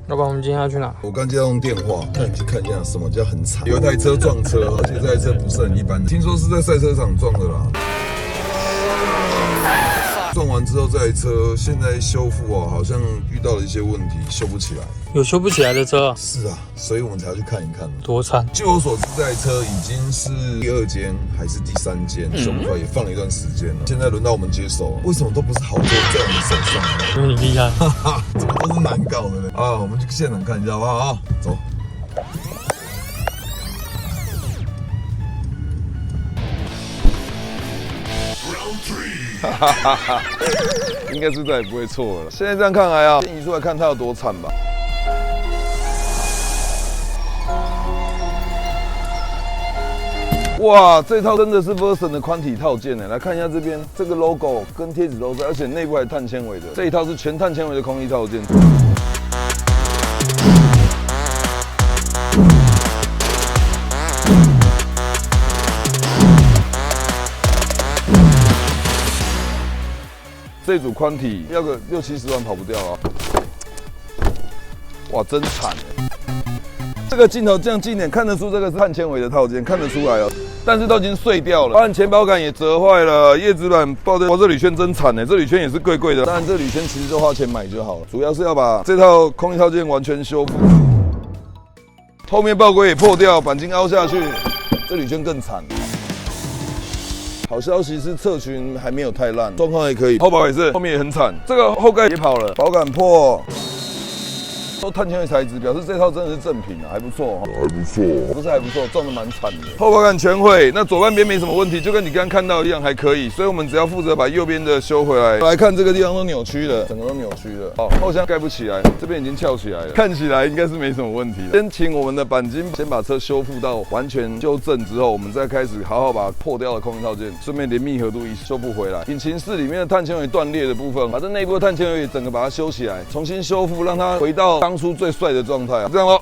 老板，我们今天要去哪？我刚接到用电话，那你去看一下什么叫很惨。有一台车撞车，而且这台车不是很一般，听说是在赛车场撞的啦。撞完之后，这台车现在修复哦，好像遇到了一些问题，修不起来。有修不起来的车啊？是啊，所以我们才要去看一看。多惨！据我所知，这台车已经是第2间还是第3间修不出来，也放了一段时间了。现在轮到我们接手，为什么都不是好车在我们手上呢？因为你厉害。哈哈，怎么都是难搞的呢？啊，我们去现场看一下好不好啊？走。哈哈哈，应该是再也不会错了。现在这样看来啊，先移出来看它有多惨吧。哇，这套真的是 Verson 的宽体套件呢。来看一下这边，这个 logo 跟贴纸都在，而且内部还碳纤维的。这一套是全碳纤维的空气套件。这组宽体要个60-70万跑不掉啊！哇，真惨哎！这个镜头这样近点看得出这个是碳纤维的套件，看得出来哦。但是都已经碎掉了，包含前保杆也折坏了，叶子板爆掉。哇，这铝圈真惨哎！这铝圈也是贵贵的，当然这铝圈其实就花钱买就好了，主要是要把这套空气套件完全修复。后面爆龟也破掉，钣金凹下去，这铝圈更惨。好消息是侧裙还没有太烂，状况也可以。后保也是，后面也很惨，这个后盖也跑了，保杆破，都碳纤维材质，表示这套真的是正品啊，还不错，还不错，不是还不错，撞得蛮惨的。后保杆全毁，那左半边没什么问题，就跟你刚刚看到一样，还可以。所以我们只要负责把右边的修回来。来看这个地方都扭曲了，整个都扭曲了。哦，后箱盖不起来，这边已经翘起来了，看起来应该是没什么问题的。先请我们的钣金先把车修复到完全纠正之后，我们再开始好好把破掉的空气套件，顺便连密合度一修复回来。引擎室里面的碳纤维断裂的部分，把这内部的碳纤维整个把它修起来，重新修复，让它回到当初最帅的状态。这样咯。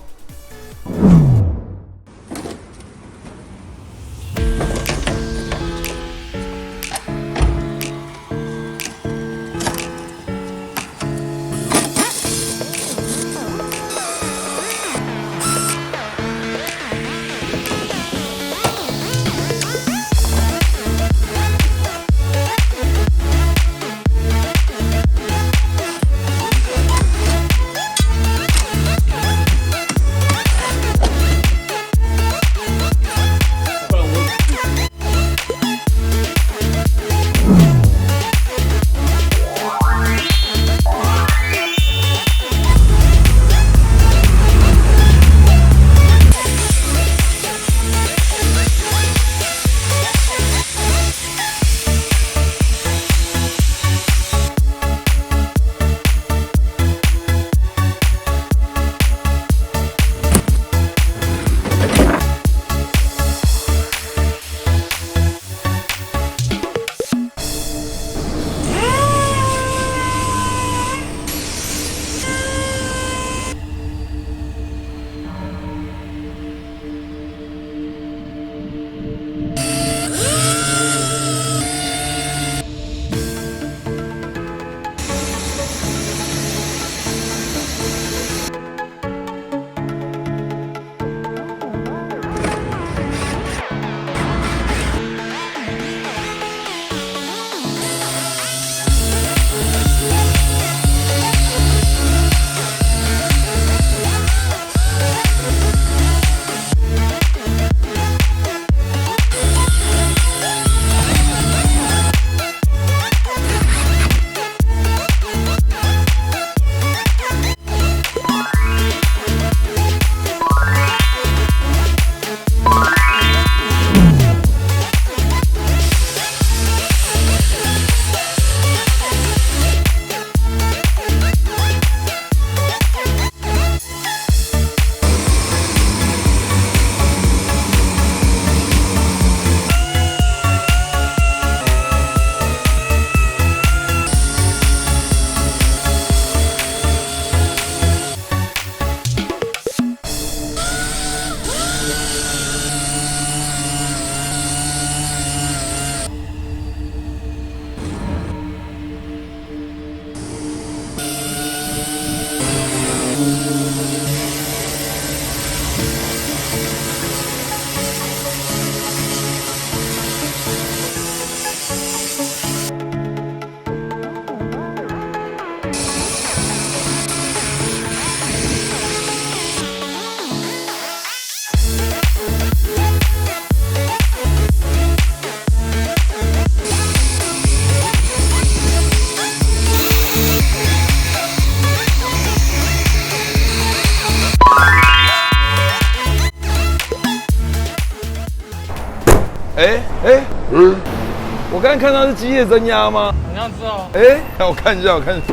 看到是机械增压吗？你要知道，哎，让我看一下，我看一下。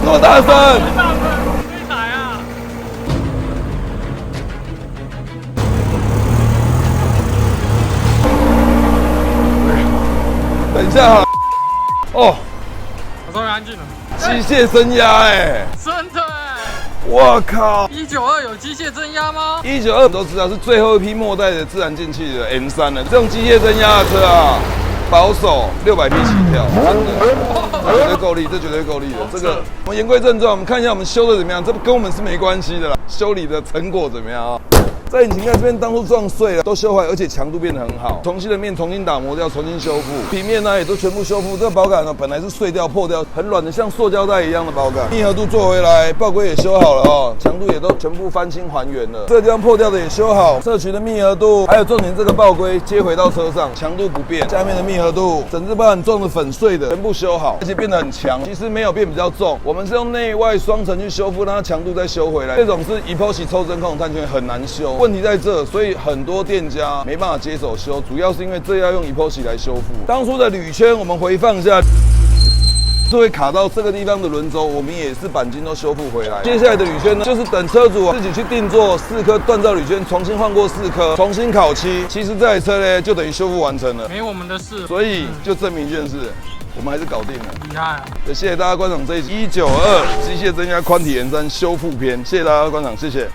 这么大声！大声，这台啊！等一下哈。哦，我终于安静了。机械增压哎！真的哎！我靠192有机械增压吗！192都知道是最后一批末代的自然进气的 M3了，这种机械增压的车啊，保守600匹起跳，真的，绝对够力，这绝对够力的。这个我们言归正传，我们看一下我们修的怎么样，这跟我们是没关系的啦，修理的成果怎么样啊？在引擎盖这边当初撞碎了，都修坏，而且强度变得很好。重新的面重新打磨掉，重新修复。平面呢也都全部修复。这个保杆呢本来是碎掉破掉，很软的像塑胶袋一样的保杆，密合度做回来，爆龟也修好了哦，强度也都全部翻新还原了。这个地方破掉的也修好，侧裙的密合度，还有重点这个爆龟接回到车上，强度不变。下面的密合度，整只保杆撞的粉碎的全部修好，而且变得很强。其实没有变比较重，我们是用内外双层去修复，让它强度再修回来。这种是 epoxy 抽真空探圈很难修，问题在这，所以很多店家没办法接手修，主要是因为这要用 epoxy 来修复。当初的铝圈我们回放一下，是会卡到这个地方的轮轴，我们也是钣金都修复回来。接下来的铝圈呢，就是等车主自己去定做4颗锻造铝圈，重新换过4颗，重新烤漆。其实这台车呢，就等于修复完成了，没我们的事。所以就证明一件事。我们还是搞定了，厉害啊！也谢谢大家观赏这一集192机械增压宽体延伸修复篇，谢谢大家观赏，谢谢。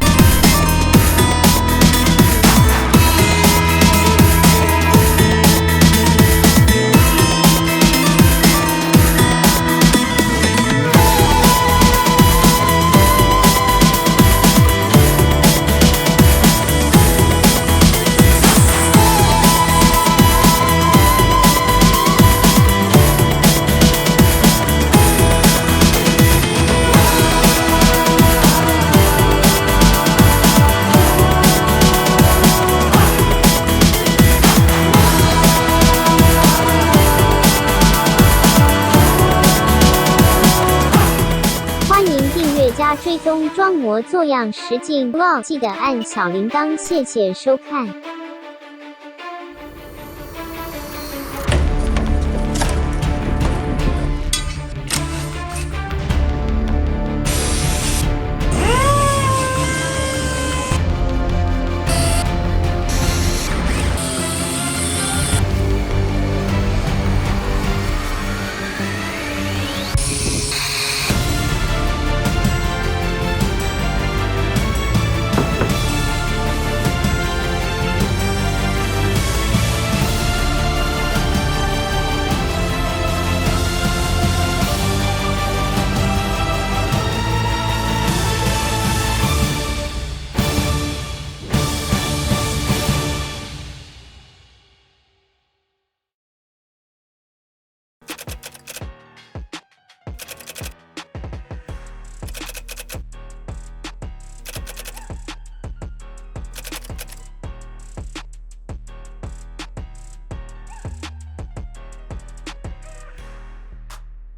加追踪装模作样实景 Vlog，记得按小铃铛，谢谢收看。